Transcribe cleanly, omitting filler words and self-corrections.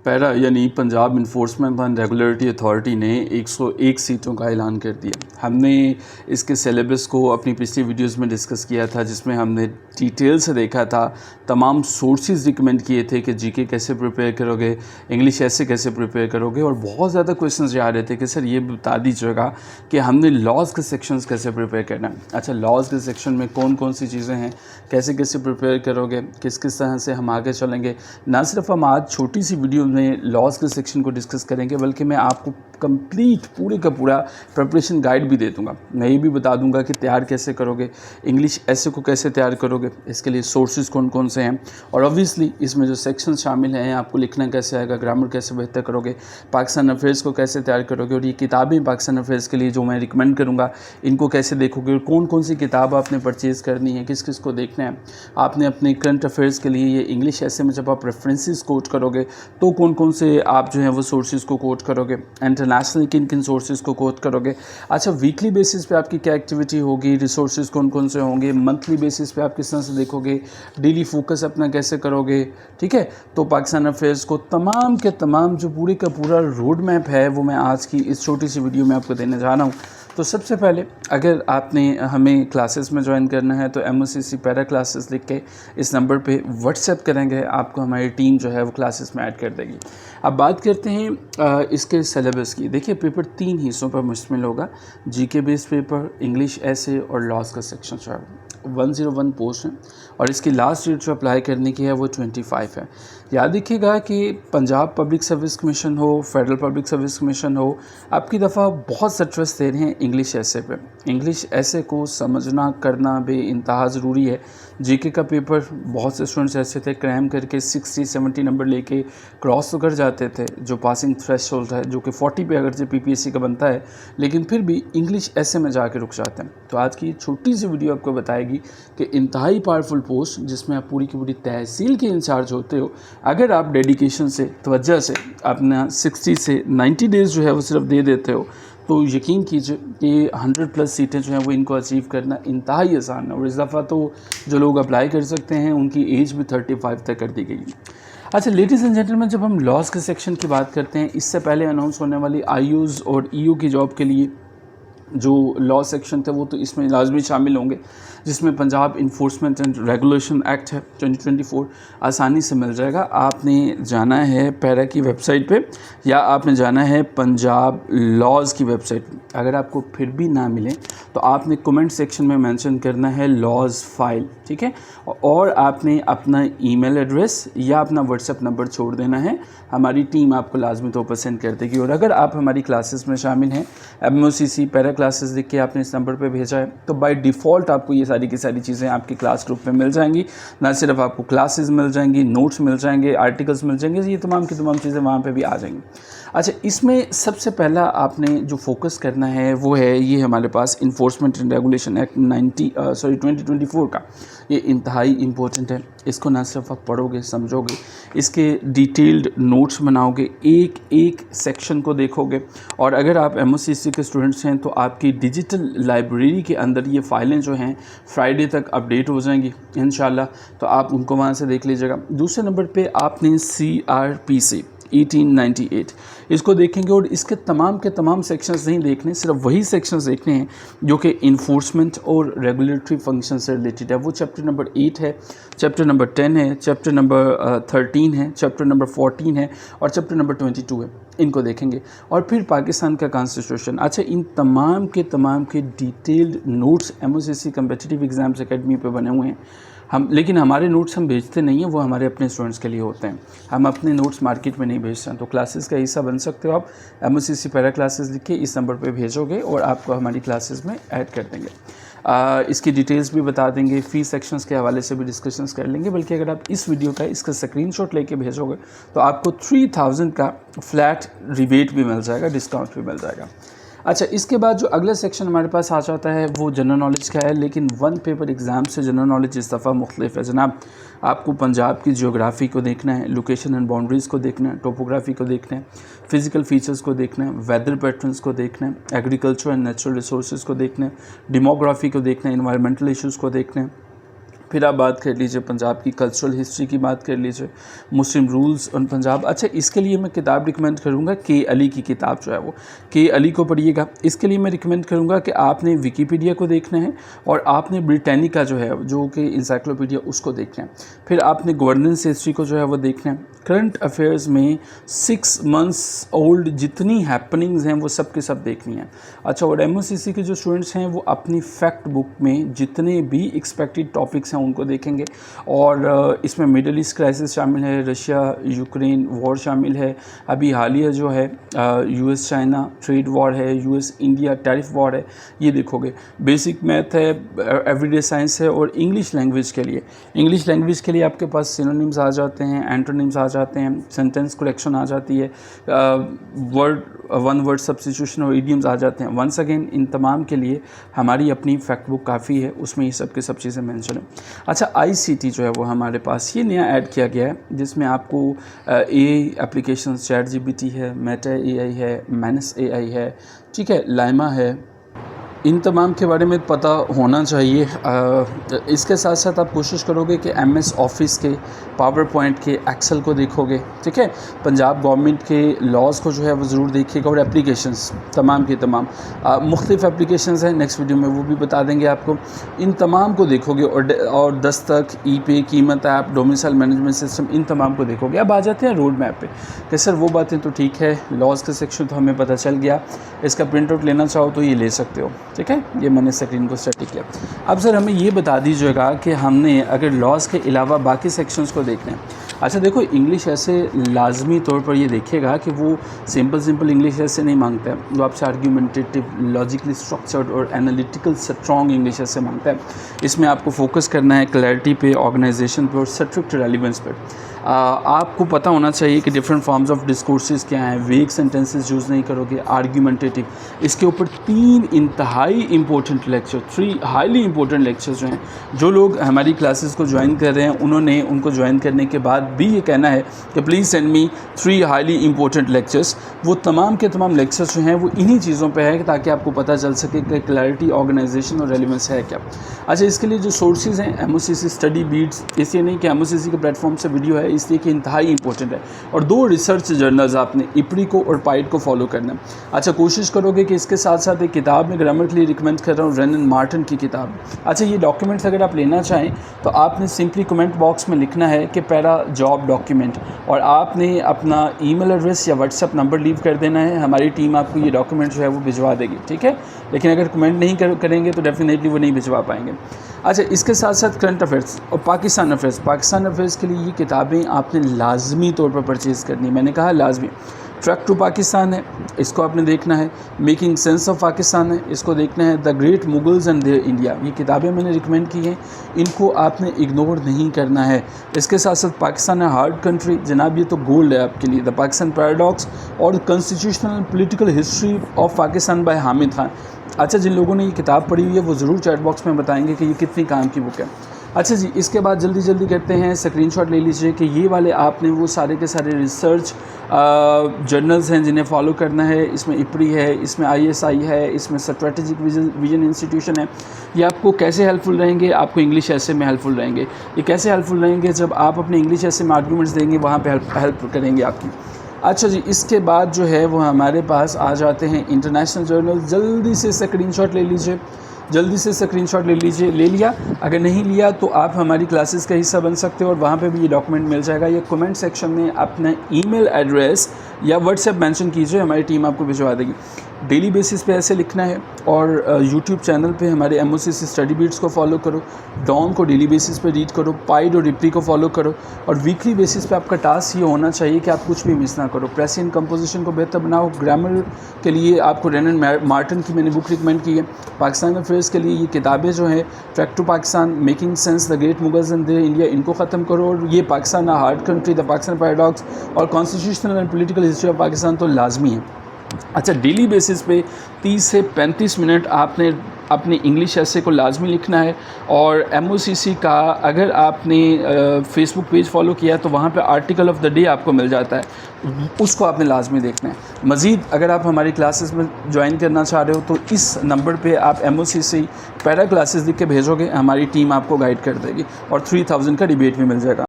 Para यानी Punjab enforcement and regulatory authority ने 101 सीटों का ऐलान कर दिया। हमने इसके सिलेबस को अपनी पिछली वीडियोस में डिस्कस किया था, जिसमें हमने डिटेल से देखा था, तमाम सोर्सेज रिकमेंड किए थे कि जीके कैसे प्रिपेयर करोगे, इंग्लिश ऐसे कैसे प्रिपेयर करोगे, और बहुत ज़्यादा क्वेश्चंस जा रहे थे कि सर ये बता दीजिएगा कि हमने लॉज के सेक्शंस कैसे प्रिपेयर करना है। अच्छा, लॉज के सेक्शन में कौन कौन सी चीज़ें हैं, कैसे कैसे प्रिपेयर करोगे, किस किस तरह से हम आगे चलेंगे। ना सिर्फ हम आज छोटी सी वीडियो में लॉज के सेक्शन को डिस्कस करेंगे, बल्कि मैं आपको कंप्लीट पूरे का पूरा प्रिपरेशन गाइड भी दे दूंगा। मैं ये भी बता दूंगा कि तैयार कैसे करोगे, इंग्लिश ऐसे को कैसे तैयार करोगे, इसके लिए सोर्सेज कौन कौन से हैं, और ऑब्वियसली इसमें जो सेक्शन शामिल हैं आपको लिखना कैसे आएगा, ग्रामर कैसे बेहतर करोगे, पाकिस्तान अफेयर्स को कैसे तैयार करोगे, और ये किताबें पाकिस्तान अफेयर्स के लिए जो मैं रिकमेंड करूँगा इनको कैसे देखोगे, और कौन कौन सी किताब आपने परचेज़ करनी है, किस किस को देखना है। आपने अपने करंट अफेयर्स के लिए ये इंग्लिश ऐसे में जब आप रेफरेंसेस कोट करोगे तो कौन कौन से आप जो है वो सोर्सेज को कोट करोगे, इंटरनेशनल किन किन सोर्सेज को कोट करोगे। अच्छा, वीकली बेसिस पे आपकी क्या एक्टिविटी होगी, रिसोर्सेज कौन कौन से होंगे, मंथली बेसिस पे आप किस तरह से देखोगे, डेली फोकस अपना कैसे करोगे। ठीक है, तो पाकिस्तान अफेयर्स को तमाम के तमाम जो पूरे का पूरा रोड मैप है वो मैं आज की इस छोटी सी वीडियो में आपको देने जा रहा हूँ। तो सबसे पहले अगर आपने हमें क्लासेस में ज्वाइन करना है तो MOCC पैरा क्लासेस लिख के इस नंबर पे व्हाट्सएप करेंगे, आपको हमारी टीम जो है वो क्लासेस में ऐड कर देगी। अब बात करते हैं इसके सिलेबस की। देखिए, पेपर 3 हिस्सों पर मुश्तमिल होगा, जीके बेस्ड पेपर, इंग्लिश ऐसे और लॉज का सेक्शन जो है 101 पोस्ट हैं, और इसकी लास्ट डेट जो अप्लाई करने की है वो 25 है। याद रखिएगा कि पंजाब पब्लिक सर्विस कमीशन हो, फेडरल पब्लिक सर्विस कमीशन हो, आपकी दफ़ा बहुत सा ट्रस्ट दे रहे हैं इंग्लिश ऐसे पे। इंग्लिश ऐसे को समझना करना बेइंतहा ज़रूरी है। जीके का पेपर बहुत से स्टूडेंट्स ऐसे थे क्रैम करके 60-70 नंबर लेके क्रॉस तो कर जाते थे, जो पासिंग थ्रेशोल्ड है जो कि 40 पे अगर से PPSC का बनता है, लेकिन फिर भी इंग्लिश ऐसे में जाके रुक जाते हैं। तो आज की छोटी सी वीडियो आपको बताएगी कि इंतहाई पावरफुल पोस्ट जिसमें आप पूरी की पूरी तहसील के इंचार्ज होते हो, अगर आप डेडिकेशन से, तवज्जो से अपना 60 से 90 डेज़ जो है वो सिर्फ दे देते हो, तो यकीन कीजिए कि 100+ सीटें जो हैं वो इनको अचीव करना इंतहाई आसान है। और इस दफ़ा तो जो लोग अप्लाई कर सकते हैं उनकी एज भी 35 तक कर दी गई है। अच्छा, लेडीज़ एंड जेंटलमैन, जब हम लॉज के सेक्शन की बात करते हैं, इससे पहले अनाउंस होने वाली IUs और EU की जॉब के लिए जो लॉ सेक्शन थे वो तो इसमें लाजमी शामिल होंगे, जिसमें Punjab enforcement and regulation act है 2024 आसानी से मिल जाएगा। आपने जाना है पैरा की वेबसाइट पे, या आपने जाना है पंजाब लॉज की वेबसाइट पे। अगर आपको फिर भी ना मिले तो आपने कमेंट सेक्शन में मेंशन करना है लॉज फाइल, ठीक है, और आपने अपना ईमेल एड्रेस या अपना व्हाट्सएप नंबर छोड़ देना है। हमारी टीम आपको लाजमी तौर पर सेंड कर देगी। और अगर आप हमारी क्लासेस में शामिल हैं, MOCC पैरा क्लासेस लिख के आपने इस नंबर पे भेजा है, तो बाय डिफ़ॉल्ट आपको ये सारी की सारी चीज़ें आपकी क्लास ग्रुप में मिल जाएंगी। ना सिर्फ आपको क्लासेस मिल जाएंगी, नोट्स मिल जाएंगे, आर्टिकल्स मिल जाएंगे, ये तमाम की तमाम चीज़ें वहाँ पे भी आ जाएंगी। अच्छा, इसमें सबसे पहला आपने जो फोकस करना है वो है ये हमारे पास इन्फोर्समेंट एंड रेगुलेशन एक्ट 2024 का। ये इंतहाई इम्पोर्टेंट है। इसको ना सिर्फ आप पढ़ोगे, समझोगे, इसके डिटेल्ड नोट्स बनाओगे, एक एक सेक्शन को देखोगे, और अगर आप MOCC के स्टूडेंट्स हैं तो आपकी डिजिटल लाइब्रेरी के अंदर ये फ़ाइलें जो हैं फ्राइडे तक अपडेट हो जाएंगी इंशाल्लाह, तो आप उनको वहाँ से देख लीजिएगा। दूसरे नंबर पे आपने CRPC 1898 इसको देखेंगे, और इसके तमाम के तमाम सेक्शंस नहीं देखने, सिर्फ वही सेक्शंस देखने हैं जो कि इन्फोर्समेंट और रेगुलेटरी फंक्शन से रिलेटेड है। वो चैप्टर नंबर 8 है, चैप्टर नंबर 10 है, चैप्टर नंबर 13 है, चैप्टर नंबर 14 है, और चैप्टर नंबर 22 है। इनको देखेंगे। और फिर पाकिस्तान का कॉन्स्टिट्यूशन। अच्छा, इन तमाम के detailed notes MOCC competitive exams academy पे बने हुए हैं। लेकिन हमारे नोट्स हम भेजते नहीं हैं, वो हमारे अपने स्टूडेंट्स के लिए होते हैं। हम अपने नोट्स मार्केट में नहीं भेजते हैं। तो क्लासेस का हिस्सा बन सकते हो आप। MOCC पैरा क्लासेस लिख के इस नंबर पे भेजोगे और आपको हमारी क्लासेस में ऐड कर देंगे। इसकी डिटेल्स भी बता देंगे, फ़ीस सेक्शंस के हवाले से भी डिस्कशंस कर लेंगे। बल्कि अगर आप इस वीडियो का इसका स्क्रीनशॉट लेके भेजोगे तो आपको 3000 का फ्लैट रिबेट भी मिल जाएगा, डिस्काउंट भी मिल जाएगा। अच्छा, इसके बाद जो अगला सेक्शन हमारे पास आ जाता है वो जनरल नॉलेज का है, लेकिन वन पेपर एग्ज़ाम से जनरल नॉलेज इस दफ़ा मुख्तलिफ है जनाब। आपको पंजाब की जियोग्राफ़ी को देखना है, लोकेशन एंड बाउंड्रीज़ को देखना है, टोपोग्राफी को देखना है, फ़िज़िकल फ़ीचर्स को देखना है, वेदर पैटर्न्स को देखना है, एग्रीकल्चर एंड नेचुरल रिसोर्सेज को देखना है, डेमोग्राफी को देखना है, इन्वायरमेंटल इशूज़ को देखना है, फिर आप बात कर लीजिए पंजाब की कल्चरल हिस्ट्री की बात कर लीजिए, मुस्लिम रूल्स ऑन पंजाब। अच्छा, इसके लिए मैं किताब रिकमेंड करूँगा के अली की किताब जो है वो के अली को पढ़िएगा। इसके लिए मैं रिकमेंड करूँगा कि आपने विकीपीडिया को देखना है और आपने ब्रिटानिका जो है जो कि इंसाइक्लोपीडिया उसको देखना है। फिर आपने गवर्नेंस हिस्ट्री को जो है वो देखना है। करंट अफेयर्स में 6 मंथ्स ओल्ड जितनी हैपनिंग्स हैं वो सब के सब देखनी है। अच्छा, और MOCC के जो स्टूडेंट्स हैं वो अपनी फैक्ट बुक में जितने भी एक्सपेक्टेड टॉपिक्स हैं उनको देखेंगे और इसमें मिडल ईस्ट क्राइसिस शामिल है, रशिया यूक्रेन वॉर शामिल है, अभी हालिया जो है US चाइना ट्रेड वॉर है, US इंडिया टैरिफ वॉर है, ये देखोगे। बेसिक मैथ है, एवरीडे साइंस है। और इंग्लिश लैंग्वेज के लिए आपके पास सिनोनिम्स आ जाते हैं, एंटोनिम्स आ जाते हैं, सेंटेंस करेक्शन आ जाती है, वन वर्ड सब्स्टिट्यूशन और इडियम्स आ जाते हैं। वंस अगेन इन तमाम के लिए हमारी अपनी फैक्ट बुक काफ़ी है, उसमें ये सब के सब चीज़ें मेंशन है। अच्छा, ICT जो है वो हमारे पास ये नया ऐड किया गया है जिसमें आपको AI एप्लीकेशन ChatGPT है, मेटा AI है, मैनस AI है, ठीक है, लाइमा है, इन तमाम के बारे में पता होना चाहिए। इसके साथ साथ आप कोशिश करोगे कि MS ऑफिस के, पावर पॉइंट के, एक्सेल को देखोगे, ठीक है। पंजाब गवर्नमेंट के लॉज़ को जो है वो ज़रूर देखिएगा और एप्लीकेशंस तमाम के तमाम मुख्तलिफ एप्लीकेशंस हैं, नेक्स्ट वीडियो में वो भी बता देंगे आपको। इन तमाम को देखोगे और दस्तक, ई-पे, कीमत ऐप, डोमिसाइल मैनेजमेंट सिस्टम, इन तमाम को देखोगे। अब आ जाते हैं रोड मैप पे कि सर वो बातें तो ठीक है, लॉज़ का सेक्शन तो हमें पता चल गया, इसका प्रिंट आउट लेना चाहो तो ये ले सकते हो, ठीक है। ये मैंने स्क्रीन को सेट किया। अब सर हमें ये बता दीजिएगा कि हमने अगर लॉज़ के अलावा बाकी सेक्शंस को देखना है। अच्छा देखो, इंग्लिश ऐसे लाजमी तौर पर ये देखिएगा कि वो सिंपल इंग्लिश ऐसे नहीं मांगता है, वो आपसे आर्ग्यूमेंटेटिव, लॉजिकली स्ट्रक्चर्ड और एनालिटिकल स्ट्रॉन्ग इंग्लिश ऐसे मांगता है। इसमें आपको फोकस करना है क्लैरिटी पे, ऑर्गेनाइजेशन पे और स्ट्रिक्ट रेलिवेंस पे। आपको पता होना चाहिए कि डिफरेंट फॉर्म्स ऑफ डिस्कोर्सेज क्या हैं, वेग सेंटेंसेस यूज़ नहीं करोगे, आर्ग्यूमेंटेटिव। इसके ऊपर 3 इंतहाई important lecture, 3 highly important lectures जो हैं, जो लोग हमारी क्लासेस को ज्वाइन कर रहे हैं उन्होंने उनको ज्वाइन करने के बाद भी ये कहना है कि please send me 3 highly important lectures. वो तमाम के तमाम लेक्चर्स जो हैं वो इन्हीं चीज़ों पे है ताकि आपको पता चल सके कि क्लैरिटी, ऑर्गेनाइजेशन और रेलिवेंस है क्या। अच्छा, इसके लिए जो सोर्सेज हैं, MOCC स्टडी बीट्स, इसलिए नहीं कि MOCC के प्लेटफॉर्म से वीडियो है, इसलिए कि इंतहाई इंपॉर्टेंट है। और 2 रिसर्च जर्नल्स आपने इप्री को और पाइट को फॉलो करना है। अच्छा, कोशिश करोगे कि इसके साथ साथ एक किताब में ग्रामर के लिए रिकमेंड कर रहा हूँ, रेनन मार्टिन की किताब। अच्छा, ये डॉक्यूमेंट्स अगर आप लेना चाहें तो आपने सिंपली कमेंट बॉक्स में लिखना है कि पैरा जॉब डॉक्यूमेंट, और आपने अपना ईमेल एड्रेस या व्हाट्सएप नंबर लीव कर देना है। हमारी टीम आपको ये डॉक्यूमेंट जो है वो भिजवा देगी, ठीक है। लेकिन अगर कमेंट नहीं करेंगे तो डेफिनेटली वो नहीं भिजवा पाएंगे। अच्छा, इसके साथ साथ करंट अफेयर्स और पाकिस्तान अफेयर्स के लिए ये किताबें आपने लाजमी तौर पर परचेज़ करनी है। मैंने कहा लाजमी। ट्रैक टू पाकिस्तान है, इसको आपने देखना है। मेकिंग सेंस ऑफ पाकिस्तान है, इसको देखना है। The great Mughals and their India, ये किताबें मैंने रिकमेंड की हैं, इनको आपने इग्नोर नहीं करना है। इसके साथ साथ पाकिस्तान है हार्ड कंट्री, जनाब ये तो गोल्ड है आपके लिए। द पाकिस्तान पैराडॉक्स और constitutional political history of Pakistan by Hamid Khan. अच्छा, जिन लोगों ने ये किताब पढ़ी हुई है वो ज़रूर चैट बॉक्स में बताएंगे कि ये कितनी काम की बुक है। अच्छा जी, इसके बाद जल्दी करते हैं, स्क्रीनशॉट ले लीजिए कि ये वाले आपने वो सारे के सारे रिसर्च जर्नल्स हैं जिन्हें फॉलो करना है। इसमें इप्री है, इसमें ISI है, इसमें स्ट्रेटेजिक विजन इंस्टीट्यूशन है। ये आपको कैसे हेल्पफुल रहेंगे? आपको इंग्लिश ऐसे में हेल्पफुल रहेंगे। ये कैसे हेल्पफुल रहेंगे? जब आप अपने इंग्लिश ऐसे में आर्गूमेंट्स देंगे वहाँ पे हेल्प करेंगे आपकी। अच्छा जी, इसके बाद जो है वो हमारे पास आ जाते हैं इंटरनेशनल जर्नल। जल्दी से स्क्रीनशॉट ले लीजिए, ले लिया। अगर नहीं लिया तो आप हमारी क्लासेस का हिस्सा बन सकते हो और वहाँ पे भी ये डॉक्यूमेंट मिल जाएगा। ये कमेंट सेक्शन में अपना ईमेल एड्रेस या व्हाट्सएप मेंशन कीजिए, हमारी टीम आपको भिजवा देगी। डेली बेसिस पे ऐसे लिखना है और यूट्यूब चैनल पे हमारे MOCC स्टडी बीट्स को फॉलो करो, डॉन को डेली बेसिस पे रीड करो, पाइड और रिप्री को फॉलो करो, और वीकली बेसिस पे आपका टास्क ये होना चाहिए कि आप कुछ भी मिस ना करो। प्रेसिंग कंपोजिशन को बेहतर बनाओ। ग्रामर के लिए आपको रेनन मार्टिन की मैंने बुक रिकमेंड की है। पाकिस्तान अफेयर्स के लिए ये किताबें जो हैं, track to Pakistan, making sense, the great Mughals and their India, इनको ख़त्म करो। और ये Pakistan hard country, the Pakistan paradox और constitutional and political history of Pakistan तो लाजमी है। अच्छा, डेली बेसिस पे 30 से 35 मिनट आपने अपने इंग्लिश ऐसे को लाजमी लिखना है। और MOCC का अगर आपने फेसबुक पेज फॉलो किया है तो वहाँ पे आर्टिकल ऑफ द डे आपको मिल जाता है, उसको आपने लाजमी देखना है। मज़ीद अगर आप हमारी क्लासेस में ज्वाइन करना चाह रहे हो तो इस नंबर पे आप MOCC पैरा क्लासेस लिख के भेजोगे, हमारी टीम आपको गाइड कर देगी और 3000 का रिबेट भी मिल जाएगा।